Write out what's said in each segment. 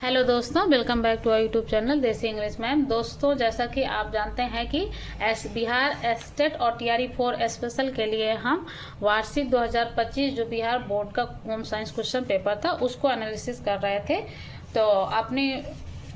Hello दोस्तों, welcome back to our YouTube channel Desi English ma'am. दोस्तों, जैसा कि आप जानते हैं कि बिहार स्टेट और टीआरई 4 स्पेशल के लिए हम वार्षिक 2025 जो बिहार बोर्ड का होम साइंस क्वेश्चन पेपर था उसको एनालिसिस कर रहे थे। तो अपनी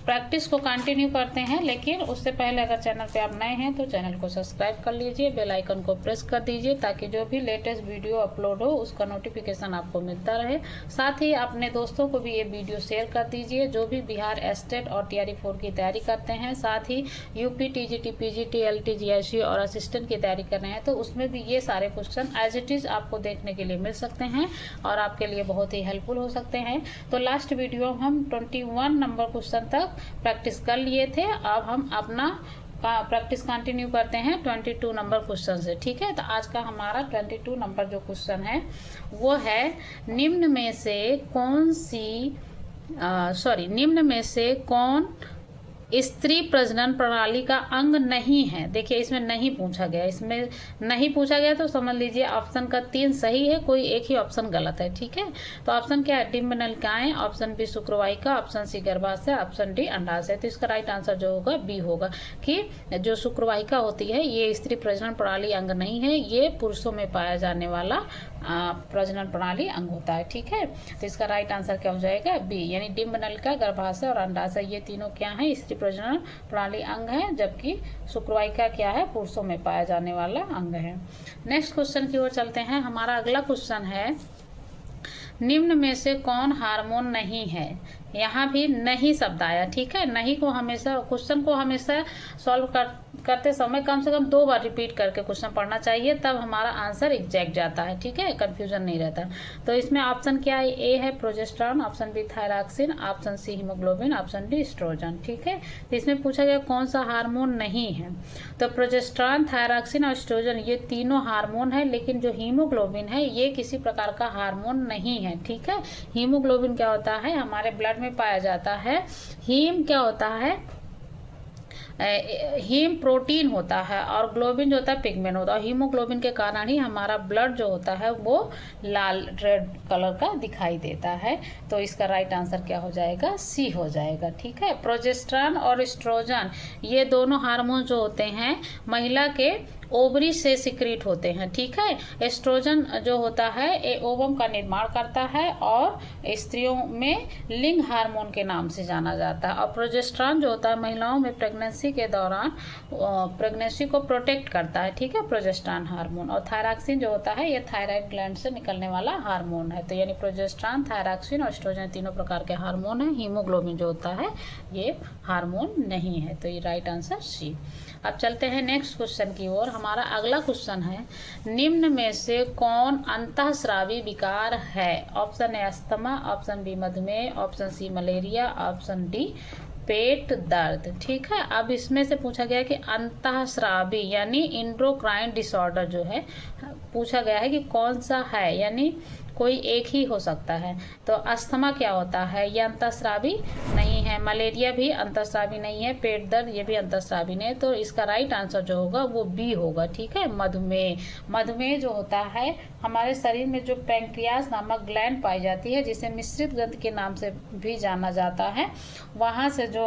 प्रैक्टिस को कंटिन्यू करते हैं, लेकिन उससे पहले अगर चैनल पे आप नए हैं तो चैनल को सब्सक्राइब कर लीजिए, बेल आइकन को प्रेस कर दीजिए ताकि जो भी लेटेस्ट वीडियो अपलोड हो उसका नोटिफिकेशन आपको मिलता रहे। साथ ही अपने दोस्तों को भी ये वीडियो शेयर कर दीजिए जो भी बिहार स्टेट और टीआरई 4 की तैयारी करते हैं, साथ ही UP, TGT, PGT, LT, GIC और असिस्टेंट की तैयारी कर रहे हैं। तो उसमें भी ये सारे क्वेश्चन एज इट इज आपको देखने के लिए मिल सकते हैं और आपके लिए बहुत ही हेल्पफुल हो सकते हैं। तो लास्ट वीडियो हम 21 नंबर क्वेश्चन तक प्रैक्टिस कर लिए थे। अब हम अपना प्रैक्टिस कंटिन्यू करते हैं 22 नंबर क्वेश्चन से। ठीक है, तो आज का हमारा 22 नंबर जो क्वेश्चन है वो है निम्न में से कौन स्त्री प्रजनन प्रणाली का अंग नहीं है। देखिए, इसमें नहीं पूछा गया, इसमें नहीं पूछा गया तो समझ लीजिए ऑप्शन का 3 सही है, कोई एक ही ऑप्शन गलत है। ठीक है, तो ऑप्शन क्या है? डिम्ब नलिकाएं, ऑप्शन बी शुक्रवाहिका, ऑप्शन सी गर्भाशय, ऑप्शन डी अंडाशय। तो इसका राइट आंसर जो होगा बी होगा कि जो शुक्रवाहिका होती है ये स्त्री प्रजनन प्रणाली अंग नहीं है, ये पुरुषों में पाया जाने वाला प्रजनन प्रणाली अंग होता है। ठीक है, तो इसका राइट आंसर क्या हो जाएगा? बी, यानी डिम्ब नलिका, गर्भाशय और अंडाशय ये तीनों क्या है? स्त्री प्रजनन प्रणाली अंग है, जबकि शुक्रवाहिका क्या है? पुरुषों में पाया जाने वाला अंग है। नेक्स्ट क्वेश्चन की ओर चलते हैं। हमारा अगला क्वेश्चन है निम्न में से कौन हार्मोन नहीं है। यहाँ भी नहीं शब्द आया। ठीक है, नहीं को हमेशा क्वेश्चन को हमेशा सॉल्व करते समय कम से कम 2 बार रिपीट करके क्वेश्चन पढ़ना चाहिए, तब हमारा आंसर एग्जैक्ट जाता है। ठीक है, कंफ्यूजन नहीं रहता। तो इसमें ऑप्शन क्या है? ए है progesterone, option B thyroxine, option C haemoglobin, option D oestrogen. ठीक है, तो इसमें पूछा गया कौन सा हार्मोन नहीं है। तो प्रोजेस्टेरॉन, थायरॉक्सिन और एस्ट्रोजन ये तीनों हार्मोन है, लेकिन जो हीमोग्लोबिन है ये किसी प्रकार का हार्मोन नहीं है। ठीक है, हीमोग्लोबिन क्या होता है? हमारे ब्लड में पाया जाता है। हीम क्या होता है? हीम प्रोटीन होता है और ग्लोबिन जो होता है पिगमेंट होता है। और हीमोग्लोबिन के कारण ही हमारा ब्लड जो होता है वो लाल रेड कलर का दिखाई देता है। तो इसका राइट आंसर क्या हो जाएगा? सी हो जाएगा। ठीक है, प्रोजेस्टेरॉन और एस्ट्रोजन ये दोनों हार्मोन जो होते हैं महिला के ओवरी से सिक्रीट होते हैं। ठीक है, एस्ट्रोजन जो होता है ये ओवम का निर्माण करता है और स्त्रियों में लिंग हार्मोन के नाम से जाना जाता है। और प्रोजेस्टेरॉन जो होता है महिलाओं में प्रेगनेंसी के दौरान प्रेगनेंसी को प्रोटेक्ट करता है। ठीक है, प्रोजेस्टेरॉन हार्मोन। और थायरॉक्सिन जो होता है ये थायराइड ग्लैंड से निकलने वाला हार्मोन है। तो यानी प्रोजेस्टेरॉन, थायरॉक्सिन और एस्ट्रोजन तीनों प्रकार के हार्मोन है। हीमोग्लोबिन जो होता है ये हार्मोन नहीं है। तो ये राइट आंसर सी। अब चलते हैं नेक्स्ट क्वेश्चन की ओर। हमारा अगला क्वेश्चन है निम्न में से कौन अंतःस्रावी विकार है। Option A asthma, option B मधुमेह, option C malaria, option D पेट दर्द। ठीक है, अब इसमें से पूछा गया कि अंतःस्रावी यानी इंडोक्राइन डिसऑर्डर जो है पूछा गया है कि कौन सा है, यानी कोई एक ही हो सकता है। तो अस्थमा क्या होता है? ये अंतःस्रावी नहीं है। मलेरिया भी अंतःस्रावी नहीं है। पेट दर्द ये भी अंतःस्रावी नहीं है। तो इसका राइट आंसर जो होगा वो बी होगा। ठीक है, मधुमेह। मधुमेह जो होता है हमारे शरीर में जो पैंक्रियास नामक ग्लैंड पाई जाती है, जिसे मिश्रित ग्रंथि के नाम से भी जाना जाता है, वहाँ से जो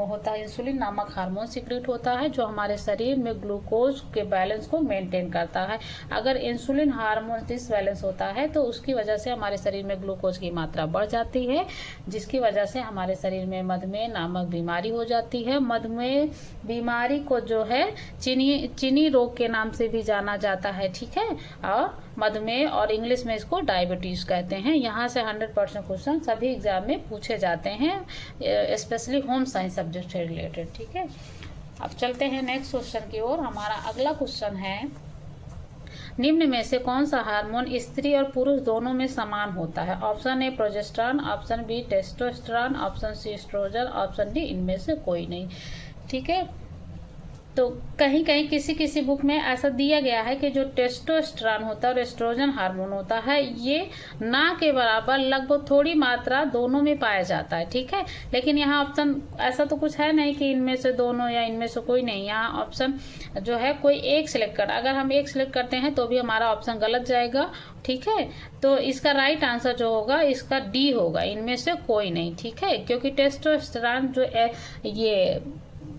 होता है इंसुलिन नामक हार्मोन सिक्रीट होता है जो हमारे शरीर में ग्लूकोज के बैलेंस को मेंटेन करता है। अगर इंसुलिन हार्मोन डिसबैलेंस होता है तो उसकी वजह से हमारे शरीर में ग्लूकोज की मात्रा बढ़ जाती है, जिसकी वजह से हमारे शरीर में मधुमेह नामक बीमारी हो जाती है। मधुमेह बीमारी को जो है चीनी रोग के नाम से भी जाना जाता है। ठीक है, और मधुमेह और इंग्लिश में इसको डायबिटीज कहते हैं। यहाँ से 100% क्वेश्चन सभी एग्जाम में पूछे जाते हैं, स्पेशली होम साइंस सब्जेक्ट से रिलेटेड। ठीक है, अब चलते हैं नेक्स्ट क्वेश्चन की ओर। हमारा अगला क्वेश्चन है निम्न में से कौन सा हार्मोन स्त्री और पुरुष दोनों में समान होता है। Option A progesterone, option B testosterone, option C oestrogen, option D इनमें से कोई नहीं। ठीक है, तो कहीं कहीं किसी किसी बुक में ऐसा दिया गया है कि जो टेस्टोस्टेरोन होता है और एस्ट्रोजन हार्मोन होता है, ये ना के बराबर लगभग थोड़ी मात्रा दोनों में पाया जाता है, ठीक है। लेकिन यहाँ ऑप्शन ऐसा तो कुछ है नहीं कि इनमें से दोनों या इनमें से कोई नहीं, यहाँ ऑप्शन जो है कोई एक सिलेक्ट करना। अगर हम एक सिलेक्ट करते हैं तो भी हमारा ऑप्शन गलत जाएगा, ठीक है। तो इसका राइट आंसर जो होगा इसका डी होगा, इनमें से कोई नहीं, ठीक है। क्योंकि टेस्टोस्टेरोन ये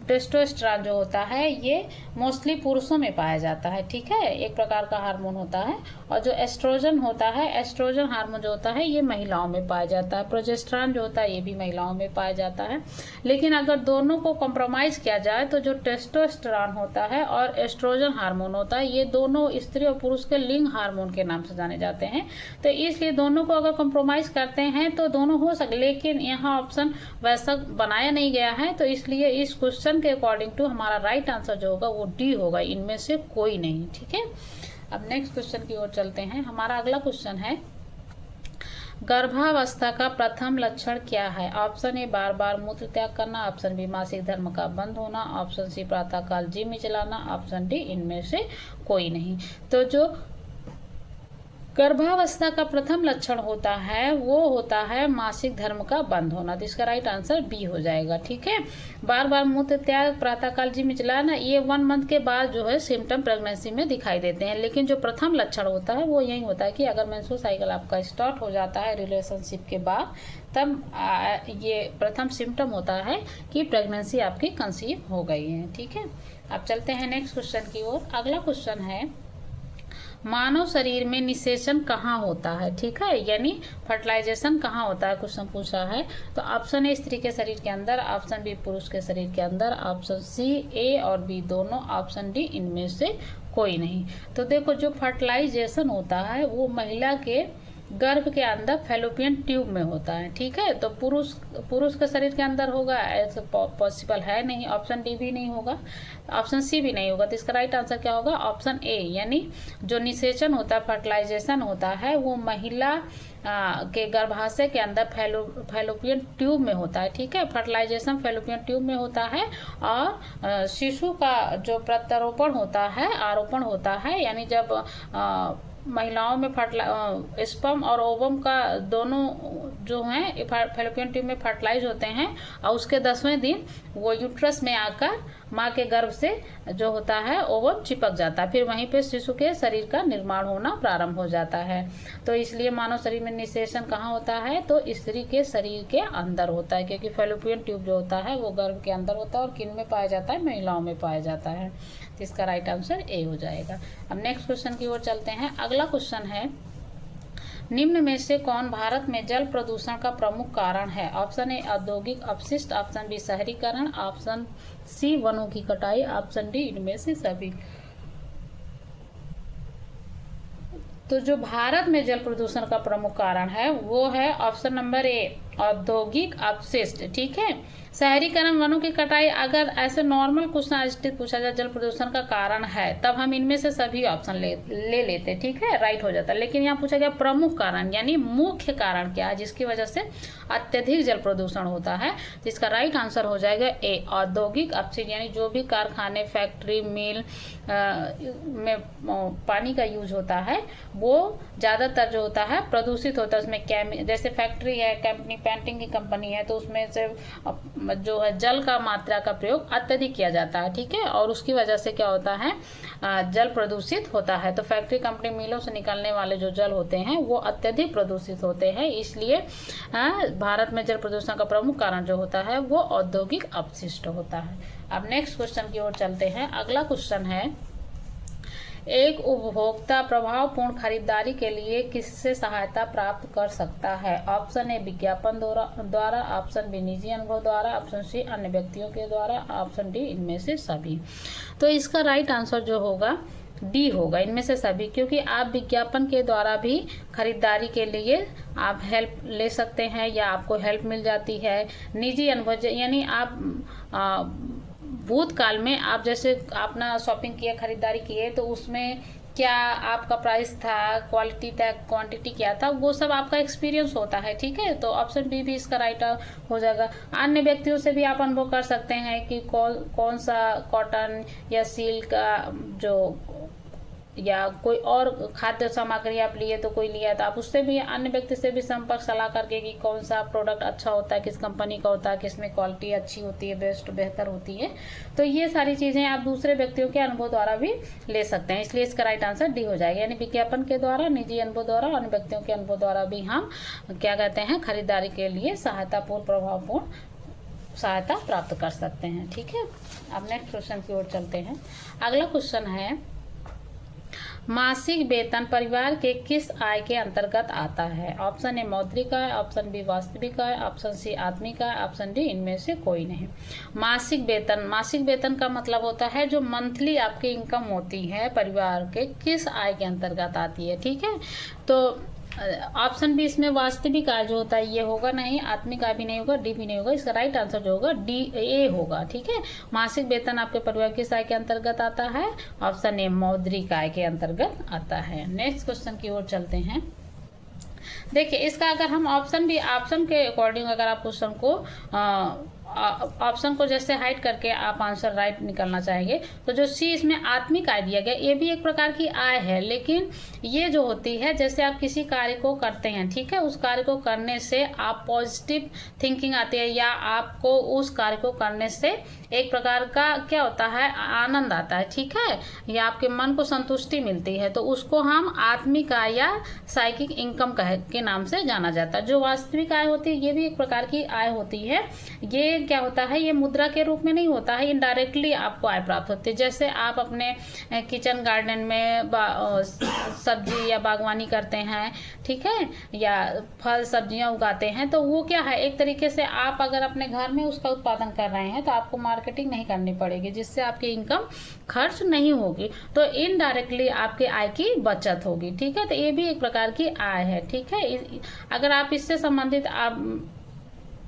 टेस्टोस्टेरोन जो होता है ये मोस्टली पुरुषों में पाया जाता है, ठीक है, एक प्रकार का हार्मोन होता है। और जो एस्ट्रोजन होता है, एस्ट्रोजन हार्मोन जो होता है ये महिलाओं में पाया जाता है। प्रोजेस्टेरोन जो होता है ये भी महिलाओं में पाया जाता है। लेकिन अगर दोनों को कॉम्प्रोमाइज किया जाए तो जो टेस्टोस्टेरोन होता है और एस्ट्रोजन हार्मोन होता है ये दोनों स्त्री और पुरुष के लिंग हार्मोन के नाम से जाने जाते हैं। तो इसलिए दोनों को अगर कॉम्प्रोमाइज करते हैं तो दोनों हो सकते, लेकिन यहाँ ऑप्शन वैसा बनाया नहीं गया है। तो इसलिए इस क्वेश्चन के अकॉर्डिंग टू हमारा राइट आंसर जो होगा वो डी होगा, इनमें से कोई नहीं, ठीक है। अब नेक्स्ट क्वेश्चन की ओर चलते हैं। हमारा अगला क्वेश्चन है, गर्भावस्था का प्रथम लक्षण क्या है? ऑप्शन ए बार बार मूत्र त्याग करना, ऑप्शन बी मासिक धर्म का बंद होना, ऑप्शन सी प्रातःकाल जिम चलाना, ऑप्शन डी इनमें से कोई नहीं। तो जो गर्भावस्था का प्रथम लक्षण होता है वो होता है मासिक धर्म का बंद होना। तो इसका राइट आंसर बी हो जाएगा, ठीक है। बार बार मूत्र त्याग, प्रातःकाल जिम चलाना, ये 1 मंथ के बाद जो है सिम्टम प्रेगनेंसी में दिखाई देते हैं। लेकिन जो प्रथम लक्षण होता है वो यही होता है कि अगर मेंस्ट्रुअल साइकिल आपका स्टार्ट हो जाता है रिलेशनशिप के बाद, तब ये प्रथम सिम्टम होता है कि प्रेगनेंसी आपकी कंसीव हो गई है, ठीक है। अब चलते हैं नेक्स्ट क्वेश्चन की ओर। अगला क्वेश्चन है, मानव शरीर में निषेचन कहाँ होता है, ठीक है, यानी फर्टिलाइजेशन कहाँ होता है, क्वेश्चन पूछा है। तो ऑप्शन ए स्त्री के शरीर के अंदर, ऑप्शन बी पुरुष के शरीर के अंदर, ऑप्शन सी ए और बी दोनों, ऑप्शन डी इनमें से कोई नहीं। तो देखो जो फर्टिलाइजेशन होता है वो महिला के गर्भ के अंदर फैलोपियन ट्यूब में होता है, ठीक है। तो पुरुष के शरीर के अंदर होगा ऐसा पॉसिबल है नहीं। ऑप्शन डी भी नहीं होगा, ऑप्शन सी भी नहीं होगा। तो इसका राइट आंसर क्या होगा? ऑप्शन ए, यानी जो निषेचन होता है, फर्टिलाइजेशन होता है वो महिला के गर्भाशय के अंदर फैलोपियन ट्यूब में होता है, ठीक है। फर्टिलाइजेशन फैलोपियन ट्यूब में होता है और शिशु का जो प्रत्यारोपण होता है, आरोपण होता है, यानी जब महिलाओं में स्पर्म और ओवम का दोनों जो हैं फैलोपियन ट्यूब में फर्टिलाइज होते हैं और उसके 10वें दिन वो यूट्रस में आकर माँ के गर्भ से जो होता है ओवम चिपक जाता है। फिर वहीं पे शिशु के शरीर का निर्माण होना प्रारंभ हो जाता है। तो इसलिए मानव शरीर में निषेचन कहाँ होता है? तो स्त्री के शरीर के अंदर होता है, क्योंकि फैलोपियन ट्यूब जो होता है वो गर्भ के अंदर होता है। और किन में पाया जाता है? महिलाओं में पाया जाता है। तो इसका राइट आंसर ए हो जाएगा। अब नेक्स्ट क्वेश्चन की ओर चलते हैं। अगला क्वेश्चन है, निम्न में से कौन भारत में जल प्रदूषण का प्रमुख कारण है? ऑप्शन ए औद्योगिक अपशिष्ट, ऑप्शन बी शहरीकरण, ऑप्शन सी वनों की कटाई, ऑप्शन डी इनमें से सभी। तो जो भारत में जल प्रदूषण का प्रमुख कारण है वो है ऑप्शन नंबर ए औद्योगिक अपशिष्ट, ठीक है। शहरीकरण, वनों की कटाई, अगर ऐसे नॉर्मल क्वेश्चन पूछा जाए जल प्रदूषण का कारण है तब हम इनमें से सभी ऑप्शन ले लेते, ठीक है, राइट हो जाता। लेकिन यहाँ पूछा गया प्रमुख कारण, यानी मुख्य कारण क्या है जिसकी वजह से अत्यधिक जल प्रदूषण होता है। तो इसका राइट आंसर हो जाएगा ए औद्योगिक अपशिष्ट, यानी जो भी कारखाने, फैक्ट्री, मिल में पानी का यूज होता है वो ज़्यादातर जो होता है प्रदूषित होता है। उसमें जैसे फैक्ट्री है, कंपनी पेंटिंग की कंपनी है, तो उसमें से जो है जल का मात्रा का प्रयोग अत्यधिक किया जाता है, ठीक है, और उसकी वजह से क्या होता है? जल प्रदूषित होता है। तो फैक्ट्री, कंपनी, मिलों से निकलने वाले जो जल होते हैं वो अत्यधिक प्रदूषित होते हैं। इसलिए भारत में जल प्रदूषण का प्रमुख कारण जो होता है वो औद्योगिक अपशिष्ट होता है। अब नेक्स्ट क्वेश्चन की ओर चलते हैं। अगला क्वेश्चन है, एक उपभोक्ता प्रभावपूर्ण खरीदारी के लिए किससे सहायता प्राप्त कर सकता है? ऑप्शन ए विज्ञापन द्वारा, ऑप्शन बी निजी अनुभव द्वारा, ऑप्शन सी अन्य व्यक्तियों के द्वारा, ऑप्शन डी इनमें से सभी। तो इसका राइट आंसर जो होगा डी होगा, इनमें से सभी, क्योंकि आप विज्ञापन के द्वारा भी खरीदारी के लिए आप हेल्प ले सकते हैं या आपको हेल्प मिल जाती है। निजी अनुभव यानी आप भूतकाल में आप जैसे अपना शॉपिंग किया, खरीदारी किए, तो उसमें क्या आपका प्राइस था, क्वालिटी था, क्वांटिटी क्या था, वो सब आपका एक्सपीरियंस होता है, ठीक है। तो ऑप्शन बी भी इसका राइट हो जाएगा। अन्य व्यक्तियों से भी आप अनुभव कर सकते हैं कि कौन सा कॉटन या सिल्क का जो या कोई और खाद्य सामग्री आप लिए तो कोई लिया तो आप उससे भी, अन्य व्यक्ति से भी संपर्क सलाह करके कि कौन सा प्रोडक्ट अच्छा होता है, किस कंपनी का होता है, किस में क्वालिटी अच्छी होती है, बेहतर होती है। तो ये सारी चीज़ें आप दूसरे व्यक्तियों के अनुभव द्वारा भी ले सकते हैं, इसलिए इसका राइट आंसर डी हो जाएगा। यानी विज्ञापन के द्वारा, निजी अनुभव द्वारा, अन्य व्यक्तियों के अनुभव द्वारा भी हम क्या कहते हैं, खरीदारी के लिए सहायतापूर्ण, प्रभावपूर्ण सहायता प्राप्त कर सकते हैं, ठीक है। अब नेक्स्ट क्वेश्चन की ओर चलते हैं। अगला क्वेश्चन है, मासिक वेतन परिवार के किस आय के अंतर्गत आता है? ऑप्शन ए मौद्रिक आय, ऑप्शन बी वास्तविक आय, ऑप्शन सी आत्मिक आय, ऑप्शन डी इनमें से कोई नहीं। मासिक वेतन का मतलब होता है जो मंथली आपकी इनकम होती है परिवार के किस आय के अंतर्गत आती है, ठीक है। तो ऑप्शन बी इसमें वास्तविक आय जो होता है ये होगा नहीं, आत्मिक आय भी नहीं होगा, डी भी नहीं होगा। इसका राइट आंसर जो होगा डी ए होगा, ठीक है। मासिक वेतन आपके परिवार किस आय के अंतर्गत आता है? ऑप्शन ए मौद्रिक आय के अंतर्गत आता है। नेक्स्ट क्वेश्चन की ओर चलते हैं। देखिए इसका अगर हम ऑप्शन के अकॉर्डिंग अगर आप क्वेश्चन को ऑप्शन को जैसे हाइड करके आप आंसर राइट निकलना चाहेंगे तो जो सी इसमें आत्मिक आय दिया गया, ये भी एक प्रकार की आय है, लेकिन ये जो होती है जैसे आप किसी कार्य को करते हैं, ठीक है, उस कार्य को करने से आप पॉजिटिव थिंकिंग आती है या आपको उस कार्य को करने से एक प्रकार का क्या होता है, आनंद आता है, ठीक है, या आपके मन को संतुष्टि मिलती है, तो उसको हम आत्मिक आय या साइकिक इनकम के नाम से जाना जाता है। जो वास्तविक आय होती है ये भी एक प्रकार की आय होती है। ये क्या होता है, ये मुद्रा के रूप में नहीं होता है, इनडायरेक्टली आपको आय प्राप्त होती है। जैसे आप अपने किचन गार्डन में सब्जी या बागवानी करते हैं, ठीक है, या फल सब्जियां उगाते हैं, तो वो क्या है, एक तरीके से आप अगर अपने घर में उसका उत्पादन कर रहे हैं तो आपको मार्केटिंग नहीं करनी पड़ेगी, जिससे आपकी इनकम खर्च नहीं होगी, तो इनडायरेक्टली आपके आय की बचत होगी, ठीक है। तो ये भी एक प्रकार की आय है, ठीक है। अगर आप इससे संबंधित आप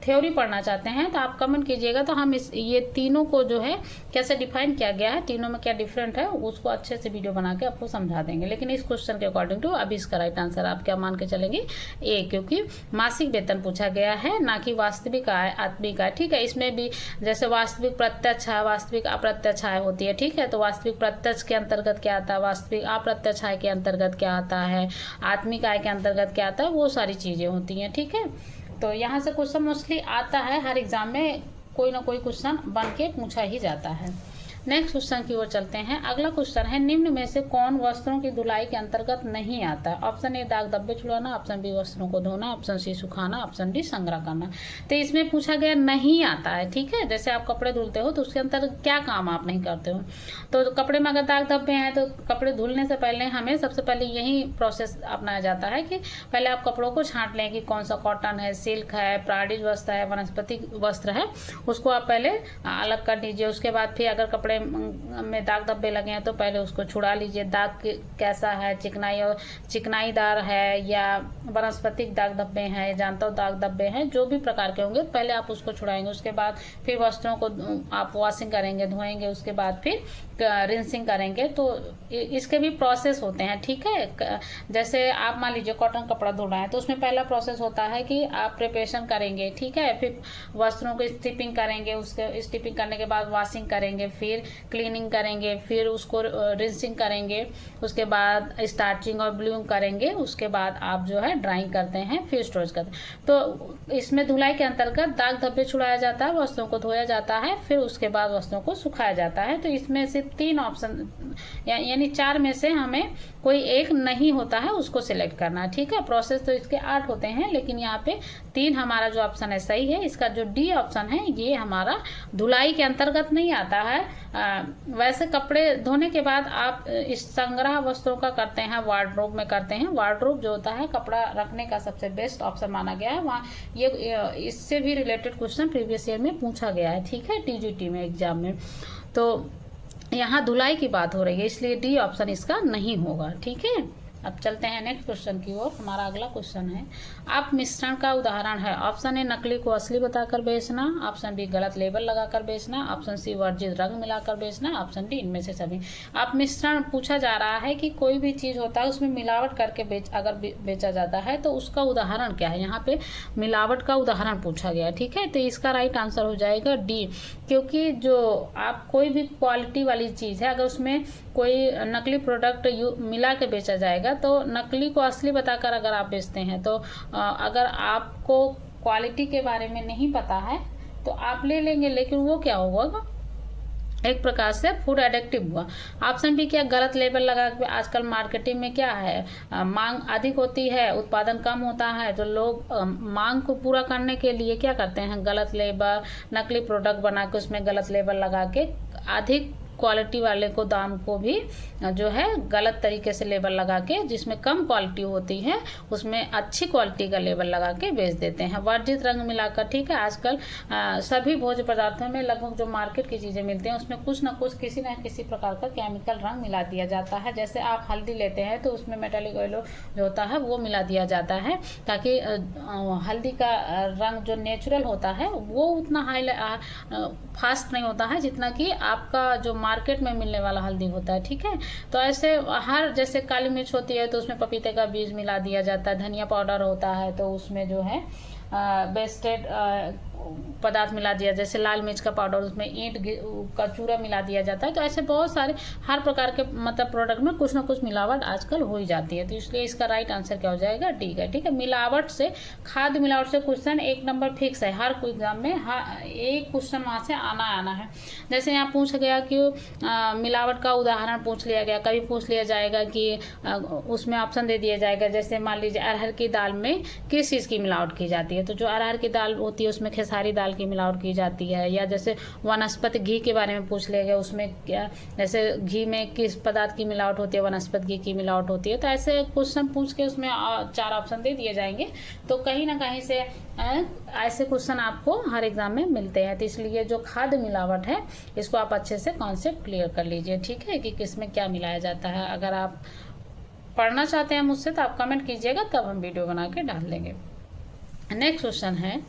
थ्योरी पढ़ना चाहते हैं तो आप कमेंट कीजिएगा, तो हम ये तीनों को जो है कैसे डिफाइन किया गया है, तीनों में क्या डिफरेंट है, उसको अच्छे से वीडियो बना के आपको समझा देंगे। लेकिन इस क्वेश्चन के अकॉर्डिंग टू अभी इसका राइट आंसर आप क्या मान के चलेंगे, ए, क्योंकि मासिक वेतन पूछा गया है, ना कि वास्तविक आय, आत्मिक आय, ठीक है। इसमें भी जैसे वास्तविक प्रत्यक्ष आय, वास्तविक अप्रत्यक्ष आय होती है, ठीक है। तो वास्तविक प्रत्यक्ष के अंतर्गत क्या आता है, वास्तविक अप्रत्यक्ष आय के अंतर्गत क्या आता है, आत्मिक आय के अंतर्गत क्या आता है, वो सारी चीजें होती हैं, ठीक है। तो यहाँ से क्वेश्चन मोस्टली आता है, हर एग्जाम में कोई ना कोई क्वेश्चन बन के पूछा ही जाता है। नेक्स्ट क्वेश्चन की ओर चलते हैं। अगला क्वेश्चन है, निम्न में से कौन वस्त्रों की धुलाई के अंतर्गत नहीं आता है? ऑप्शन ए दाग धब्बे छुड़ाना, ऑप्शन बी वस्त्रों को धोना, ऑप्शन सी सुखाना, ऑप्शन डी संग्रह करना। तो इसमें पूछा गया नहीं आता है, ठीक है। जैसे आप कपड़े धुलते हो तो उसके अंदर क्या काम आप नहीं करते हो, तो कपड़े में अगर दाग धब्बे हैं तो कपड़े धुलने से पहले हमें सबसे पहले यही प्रोसेस अपनाया जाता है कि पहले आप कपड़ों को छांट लें कि कौन सा कॉटन है, सिल्क है, प्राणिज वस्त्र है, वनस्पतिक वस्त्र है, उसको आप पहले अलग कर दीजिए। उसके बाद फिर अगर कपड़े में दाग धब्बे लगे हैं तो पहले उसको छुड़ा लीजिए, दाग कैसा है, चिकनाईदार है या वनस्पतिक दाग धब्बे हैं, जानता हो दाग धब्बे हैं, जो भी प्रकार के होंगे पहले आप उसको छुड़ाएंगे। उसके बाद फिर वस्त्रों को आप वॉशिंग करेंगे, धोएंगे, उसके बाद फिर रिंसिंग करेंगे। तो इसके भी प्रोसेस होते हैं, ठीक है। जैसे आप मान लीजिए कॉटन कपड़ा धुलना है तो उसमें पहला प्रोसेस होता है कि आप प्रिपरेशन करेंगे, ठीक है, फिर वस्त्रों को स्टिपिंग करेंगे, उसके स्टिपिंग करने के बाद वॉशिंग करेंगे, फिर क्लीनिंग करेंगे, फिर उसको रिंसिंग करेंगे, उसके बाद स्टार्चिंग और ब्लूइंग करेंगे, उसके बाद आप जो है ड्राइंग करते हैं, फिर स्टोरेज करते हैं। तो इसमें धुलाई के अंतर्गत दाग धब्बे छुड़ाया जाता है, वस्त्रों को धोया जाता है, फिर उसके बाद वस्त्रों को सुखाया जाता है। तो इसमें सिर्फ 3 ऑप्शन यानी 4 में से हमें कोई एक नहीं होता है, उसको सिलेक्ट करना है, ठीक है। प्रोसेस तो इसके 8 होते हैं, लेकिन यहाँ पे 3 हमारा जो ऑप्शन है सही है। इसका जो डी ऑप्शन है ये हमारा धुलाई के अंतर्गत नहीं आता है। वैसे कपड़े धोने के बाद आप इस संग्रह वस्त्रों का करते हैं, वार्डरोब में करते हैं। वार्डरोब जो होता है कपड़ा रखने का सबसे बेस्ट ऑप्शन माना गया है, वहाँ ये इससे भी रिलेटेड क्वेश्चन प्रीवियस ईयर में पूछा गया है, ठीक है, टीजीटी में एग्जाम में। तो यहाँ धुलाई की बात हो रही है, इसलिए डी ऑप्शन इसका नहीं होगा, ठीक है। अब चलते हैं नेक्स्ट क्वेश्चन की ओर। हमारा अगला क्वेश्चन है, आप मिश्रण का उदाहरण है। ऑप्शन ए नकली को असली बताकर बेचना, ऑप्शन बी गलत लेबल लगाकर बेचना, ऑप्शन सी वर्जित रंग मिलाकर बेचना, ऑप्शन डी इनमें से सभी। आप मिश्रण पूछा जा रहा है कि कोई भी चीज़ होता है उसमें मिलावट करके अगर बेचा जाता है तो उसका उदाहरण क्या है। यहाँ पे मिलावट का उदाहरण पूछा गया, ठीक है। तो इसका राइट आंसर हो जाएगा डी, क्योंकि जो आप कोई भी क्वालिटी वाली चीज़ है अगर उसमें कोई नकली प्रोडक्ट मिला के बेचा जाएगा तो नकली को असली बताकर अगर आप बेचते हैं तो अगर आपको क्वालिटी के बारे में नहीं पता है तो आप ले लेंगे, लेकिन वो क्या होगा, एक प्रकार से फूड एडिक्टिव हुआ। ऑप्शन बी क्या, गलत लेबल लगा के आजकल मार्केटिंग में क्या है, मांग अधिक होती है, उत्पादन कम होता है, तो लोग मांग को पूरा करने के लिए क्या करते हैं, गलत लेबल नकली प्रोडक्ट बना के उसमें गलत लेबल लगा के अधिक क्वालिटी वाले को दाम को भी जो है गलत तरीके से लेबल लगा के, जिसमें कम क्वालिटी होती है उसमें अच्छी क्वालिटी का लेबल लगा के बेच देते हैं। वर्जित रंग मिलाकर, ठीक है। आजकल सभी भोज्य पदार्थों में लगभग जो मार्केट की चीज़ें मिलती हैं उसमें कुछ ना कुछ किसी न किसी प्रकार का केमिकल रंग मिला दिया जाता है। जैसे आप हल्दी लेते हैं तो उसमें मेटालिक ऑयल जो होता है वो मिला दिया जाता है ताकि हल्दी का रंग जो नेचुरल होता है वो उतना हाई फास्ट नहीं होता है जितना कि आपका जो मार्केट में मिलने वाला हल्दी होता है, ठीक है। तो ऐसे हर, जैसे काली मिर्च होती है तो उसमें पपीते का बीज मिला दिया जाता है, धनिया पाउडर होता है तो उसमें जो है बेस्टेड पदार्थ मिला दिया, जैसे लाल मिर्च का पाउडर उसमें ईंट का चूरा मिला दिया जाता है। तो ऐसे बहुत सारे हर प्रकार के मतलब प्रोडक्ट में कुछ ना कुछ मिलावट आजकल हो ही जाती है। तो इसलिए इसका राइट आंसर क्या हो जाएगा, डी का, ठीक है। मिलावट से, खाद्य मिलावट से क्वेश्चन 1 नंबर फिक्स है हर कोई एग्जाम में, एक क्वेश्चन वहाँ से आना है। जैसे यहाँ पूछ गया कि मिलावट का उदाहरण पूछ लिया गया, कभी पूछ लिया जाएगा कि उसमें ऑप्शन दे दिया जाएगा, जैसे मान लीजिए अरहर की दाल में किस चीज़ की मिलावट की जाती है, तो जो अरहर की दाल होती है उसमें खेसारी दाल की मिलावट की जाती है। या जैसे वनस्पति घी के बारे में पूछ लिया गया, उसमें क्या, जैसे घी में किस पदार्थ की मिलावट होती है, वनस्पति घी की मिलावट होती है। तो ऐसे क्वेश्चन पूछ के उसमें 4 ऑप्शन दे दिए जाएंगे। तो कहीं ना कहीं से ऐसे क्वेश्चन आपको हर एग्जाम में मिलते हैं। तो इसलिए जो खाद्य मिलावट है इसको आप अच्छे से कॉन्सेप्ट क्लियर कर लीजिए, ठीक है, कि किसमें क्या मिलाया जाता है। अगर आप पढ़ना चाहते हैं मुझसे तो आप कमेंट कीजिएगा, तब हम वीडियो बना के डाल देंगे। नेक्स्ट क्वेश्चन है,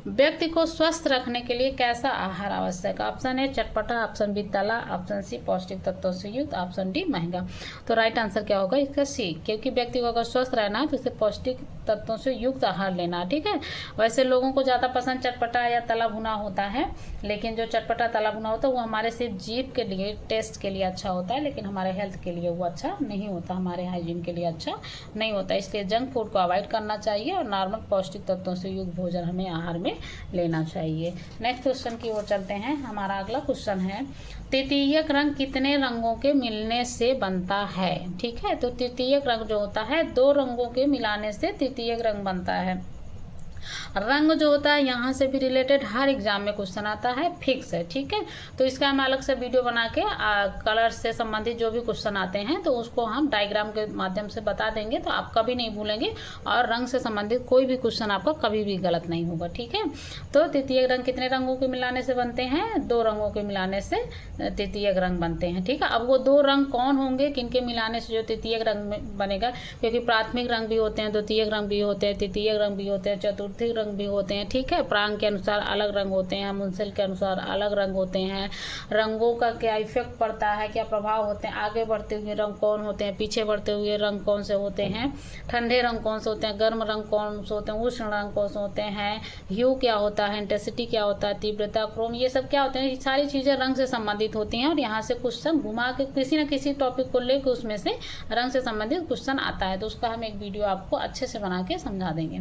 व्यक्ति को स्वस्थ रखने के लिए कैसा आहार आवश्यक है। ऑप्शन ए चटपटा, ऑप्शन बी तला, ऑप्शन सी पौष्टिक तत्वों से युक्त, ऑप्शन डी महंगा। तो राइट आंसर क्या होगा इसका, सी, क्योंकि व्यक्ति को अगर स्वस्थ रहना है तो उसे पौष्टिक तत्वों से युक्त आहार लेना है, ठीक है। वैसे लोगों को ज़्यादा पसंद चटपटा या तला भुना होता है, लेकिन जो चटपटा तला भुना होता है वो हमारे सिर्फ जीभ के लिए, टेस्ट के लिए अच्छा होता है, लेकिन हमारे हेल्थ के लिए वो अच्छा नहीं होता, हमारे हाइजीन के लिए अच्छा नहीं होता। इसलिए जंक फूड को अवॉइड करना चाहिए और नॉर्मल पौष्टिक तत्वों से युक्त भोजन हमें आहार में लेना चाहिए। नेक्स्ट क्वेश्चन की ओर चलते हैं। हमारा अगला क्वेश्चन है, तृतीयक रंग कितने रंगों के मिलने से बनता है, ठीक है। तो तृतीयक रंग जो होता है 2 रंगों के मिलाने से तृतीयक रंग बनता है। रंग जो होता है यहाँ से भी रिलेटेड हर एग्जाम में क्वेश्चन आता है, फिक्स है, ठीक है। तो इसका हम अलग से वीडियो बना के कलर से संबंधित जो भी क्वेश्चन आते हैं तो उसको हम डायग्राम के माध्यम से बता देंगे, तो आप कभी नहीं भूलेंगे और रंग से संबंधित कोई भी क्वेश्चन आपका कभी भी गलत नहीं होगा, ठीक है। तो तृतीयक रंग कितने रंगों के मिलाने से बनते हैं, 2 रंगों के मिलाने से तृतीयक रंग बनते हैं, ठीक है। अब वो 2 रंग कौन होंगे, किनके मिलाने से जो तृतीयक रंग बनेगा, क्योंकि प्राथमिक रंग भी होते हैं, द्वितीयक रंग भी होते हैं, तृतीयक रंग भी होते हैं, चतुर्थीक रंग भी होते हैं, ठीक है। प्रांग के अनुसार अलग रंग होते हैं, मुंसिल के अनुसार अलग रंग होते हैं। रंगों का क्या इफेक्ट पड़ता है, क्या प्रभाव होते हैं, आगे बढ़ते हुए रंग कौन होते हैं, पीछे बढ़ते हुए रंग कौन से होते हैं, ठंडे रंग कौन से होते हैं, गर्म रंग कौन से होते हैं, उष्ण रंग कौन से होते हैं, ह्यू क्या होता है, इंटेंसिटी क्या होता है, तीव्रता, क्रोम, ये सब क्या होते हैं, ये सारी चीज़ें रंग से संबंधित होती हैं। और यहाँ से क्वेश्चन घुमा के किसी न किसी टॉपिक को लेकर उसमें से रंग से संबंधित क्वेश्चन आता है, तो उसका हम एक वीडियो आपको अच्छे से बना के समझा देंगे।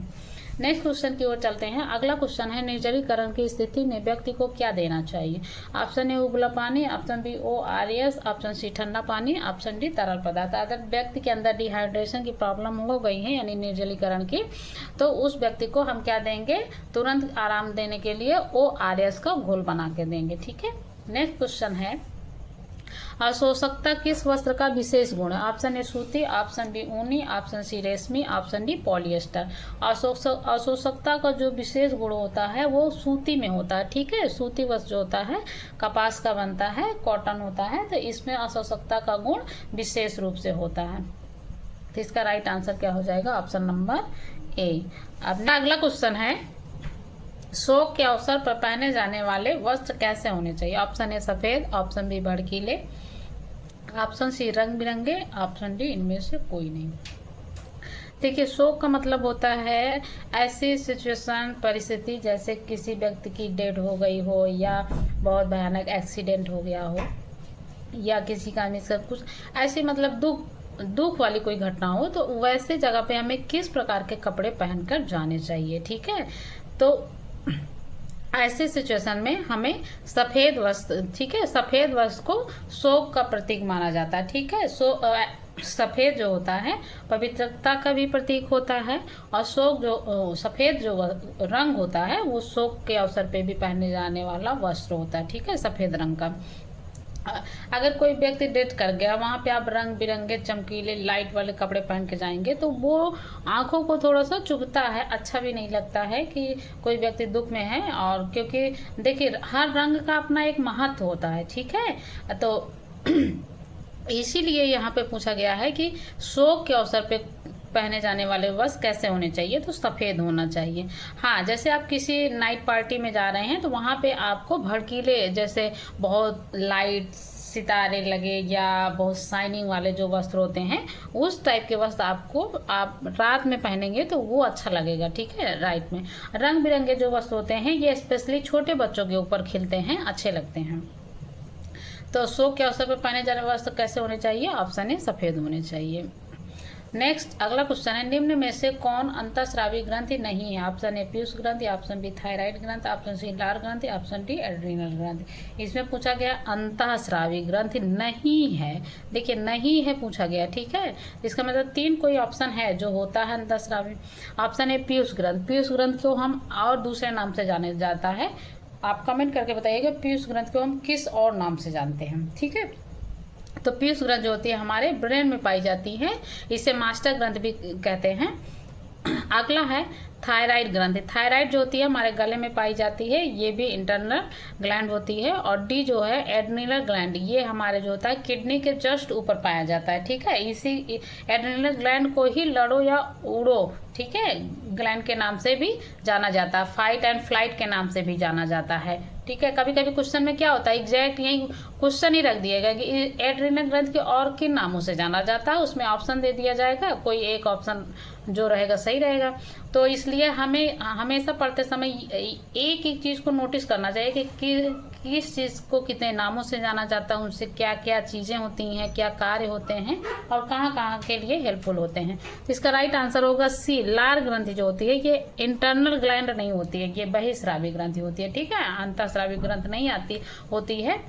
नेक्स्ट क्वेश्चन की ओर चलते हैं। अगला क्वेश्चन है, निर्जलीकरण की स्थिति में व्यक्ति को क्या देना चाहिए। ऑप्शन ए उबला पानी, option B ORS, option C ठंडा पानी, ऑप्शन डी तरल पदार्थ। अगर व्यक्ति के अंदर डिहाइड्रेशन की प्रॉब्लम हो गई है यानी निर्जलीकरण की, तो उस व्यक्ति को हम क्या देंगे, तुरंत आराम देने के लिए ORS का घोल बना के देंगे, ठीक है। नेक्स्ट क्वेश्चन है, अशोषकता किस वस्त्र का विशेष गुण है। ऑप्शन ए सूती, ऑप्शन बी ऊनी, ऑप्शन सी रेशमी, ऑप्शन डी पॉलिएस्टर। अशोषकता का जो विशेष गुण होता है वो सूती में होता है, ठीक है। सूती वस्त्र जो होता है कपास का बनता है, कॉटन होता है, तो इसमें अशोषकता का गुण विशेष रूप से होता है। तो इसका राइट आंसर क्या हो जाएगा? Option number A. अब अगला क्वेश्चन है, शोक के अवसर पर पहने जाने वाले वस्त्र कैसे होने चाहिए? ऑप्शन ए सफेद, ऑप्शन बी भड़कीले, ऑप्शन सी रंग बिरंगे, ऑप्शन डी इनमें से कोई नहीं। देखिए, शोक का मतलब होता है ऐसी सिचुएशन, परिस्थिति, जैसे किसी व्यक्ति की डेथ हो गई हो या बहुत भयानक एक्सीडेंट हो गया हो या किसी का मिसकर कुछ ऐसी मतलब दुख वाली कोई घटना हो, तो वैसे जगह पे हमें किस प्रकार के कपड़े पहनकर जाने चाहिए। ठीक है, तो ऐसे सिचुएशन में हमें सफेद वस्त्र, ठीक है, सफेद वस्त्र को शोक का प्रतीक माना जाता है। ठीक है, सफेद जो होता है पवित्रता का भी प्रतीक होता है, और शोक जो सफेद जो रंग होता है वो शोक के अवसर पे भी पहने जाने वाला वस्त्र होता है। ठीक है, सफेद रंग का। अगर कोई व्यक्ति डेथ कर गया, वहां पे आप रंग बिरंगे चमकीले लाइट वाले कपड़े पहन के जाएंगे तो वो आंखों को थोड़ा सा चुभता है, अच्छा भी नहीं लगता है कि कोई व्यक्ति दुख में है। और क्योंकि देखिए, हर रंग का अपना एक महत्व होता है। ठीक है, तो इसीलिए यहाँ पे पूछा गया है कि शोक के अवसर पे पहने जाने वाले वस्त्र कैसे होने चाहिए, तो सफ़ेद होना चाहिए। हाँ, जैसे आप किसी नाइट पार्टी में जा रहे हैं तो वहाँ पे आपको भड़कीले, जैसे बहुत लाइट सितारे लगे या बहुत शाइनिंग वाले जो वस्त्र होते हैं, उस टाइप के वस्त्र आप रात में पहनेंगे तो वो अच्छा लगेगा। ठीक है, राइट में रंग बिरंगे जो वस्त्र होते हैं ये स्पेशली छोटे बच्चों के ऊपर खिलते हैं, अच्छे लगते हैं। तो शोक के अवसर पर पहने जाने वाले वस्त्र कैसे होने चाहिए? ऑप्शन ए सफ़ेद होने चाहिए। नेक्स्ट अगला क्वेश्चन है, निम्न में से कौन अंतःस्रावी ग्रंथि नहीं है? ऑप्शन ए पीयूष ग्रंथि, ऑप्शन बी थायराइड ग्रंथि, ऑप्शन सी लार ग्रंथि, ऑप्शन डी एड्रीनल ग्रंथि। इसमें पूछा गया अंतःस्रावी ग्रंथि नहीं है। देखिए, नहीं है पूछा गया। ठीक है, इसका मतलब 3 कोई ऑप्शन है जो होता है अंतःस्रावी। ऑप्शन ए पीयूष ग्रंथ, पीयूष ग्रंथ को हम और दूसरे नाम से जाने जाता है। आप कमेंट करके बताइएगा पीयूष ग्रंथ को हम किस और नाम से जानते हैं। ठीक है, तो पीयूष ग्रंथ जो होती है हमारे ब्रेन में पाई जाती है, इसे मास्टर ग्रंथ भी कहते हैं। अगला है थायराइड ग्रंथि। थायराइड जो होती है हमारे गले में पाई जाती है, ये भी इंटरनल ग्लैंड होती है। और डी जो है एड्रिनल ग्लैंड, ये हमारे जो होता है किडनी के जस्ट ऊपर पाया जाता है। ठीक है, इसी एड्रिनल ग्लैंड को ही लड़ो या उड़ो, ठीक है, ग्लैंड के नाम से भी जाना जाता है, फाइट एंड फ्लाइट के नाम से भी जाना जाता है। ठीक है, कभी कभी क्वेश्चन में क्या होता है, एग्जैक्ट यही क्वेश्चन ही रख दिएगा कि एड्रिनल ग्रंथ के और किन नामों से जाना जाता है, उसमें ऑप्शन दे दिया जाएगा, कोई एक ऑप्शन जो रहेगा सही रहेगा। तो इसलिए हमें हमेशा पढ़ते समय एक एक चीज़ को नोटिस करना चाहिए कि किस चीज़ को कितने नामों से जाना जाता है, उनसे क्या क्या चीज़ें होती हैं, क्या कार्य होते हैं और कहाँ कहाँ के लिए हेल्पफुल होते हैं। तो इसका राइट आंसर होगा सी, लार ग्रंथि जो होती है ये इंटरनल ग्लैंड नहीं होती है, ये बहिस्रावी ग्रंथि होती है। ठीक है, अंतःस्रावी ग्रंथ नहीं होती है।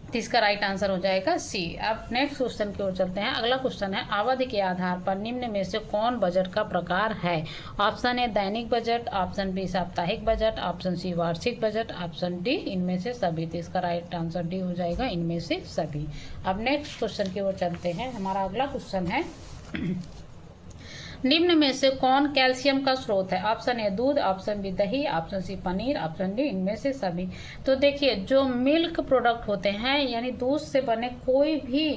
तो इसका राइट आंसर हो जाएगा सी। अब नेक्स्ट क्वेश्चन की ओर चलते हैं। अगला क्वेश्चन है, अवधि के आधार पर निम्न में से कौन बजट का प्रकार है? ऑप्शन ए दैनिक बजट, ऑप्शन बी साप्ताहिक बजट, ऑप्शन सी वार्षिक बजट, ऑप्शन डी इनमें से सभी। तो इसका राइट आंसर डी हो जाएगा इनमें से सभी। अब नेक्स्ट क्वेश्चन की ओर चलते हैं। हमारा अगला क्वेश्चन है, निम्न में से कौन कैल्शियम का स्रोत है? ऑप्शन ए दूध, ऑप्शन बी दही, option C paneer, option D इनमें से सभी। तो देखिए, जो मिल्क प्रोडक्ट होते हैं यानी दूध से बने कोई भी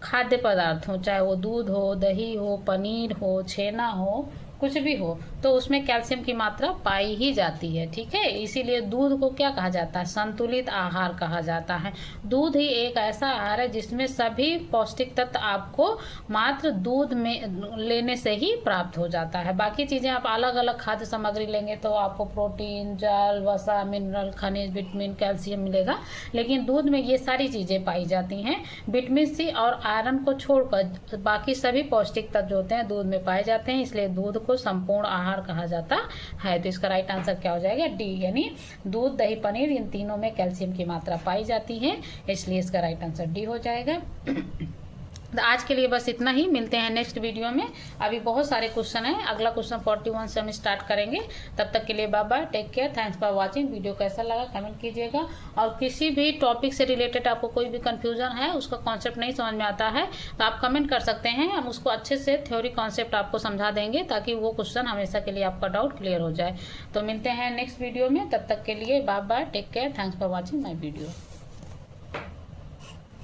खाद्य पदार्थ हो, चाहे वो दूध हो, दही हो, पनीर हो, छेना हो, कुछ भी हो, तो उसमें कैल्शियम की मात्रा पाई ही जाती है। ठीक है, इसीलिए दूध को क्या कहा जाता है? संतुलित आहार कहा जाता है। दूध ही एक ऐसा आहार है जिसमें सभी पौष्टिक तत्व आपको मात्र दूध में लेने से ही प्राप्त हो जाता है। बाकी चीज़ें आप अलग अलग खाद्य सामग्री लेंगे तो आपको प्रोटीन, जल, वसा, मिनरल, खनिज, विटामिन, कैल्शियम मिलेगा, लेकिन दूध में ये सारी चीज़ें पाई जाती हैं। विटामिन सी और आयरन को छोड़कर बाकी सभी पौष्टिक तत्व जो होते हैं दूध में पाए जाते हैं, इसलिए दूध को संपूर्ण आहार कहा जाता है। तो इसका राइट आंसर क्या हो जाएगा? डी, यानी दूध, दही, पनीर इन तीनों में कैल्शियम की मात्रा पाई जाती है, इसलिए इसका राइट आंसर डी हो जाएगा। तो आज के लिए बस इतना ही, मिलते हैं नेक्स्ट वीडियो में। अभी बहुत सारे क्वेश्चन हैं, अगला क्वेश्चन 41 से हम स्टार्ट करेंगे। तब तक के लिए bye bye, take care, thanks for watching. Video कैसा लगा कमेंट कीजिएगा, और किसी भी टॉपिक से रिलेटेड आपको कोई भी कंफ्यूजन है, उसका कॉन्सेप्ट नहीं समझ में आता है तो आप कमेंट कर सकते हैं, हम उसको अच्छे से थ्योरी कॉन्सेप्ट आपको समझा देंगे ताकि वो क्वेश्चन हमेशा के लिए आपका डाउट क्लियर हो जाए। तो मिलते हैं नेक्स्ट वीडियो में, तब तक के लिए bye bye, take care, thanks for watching my video.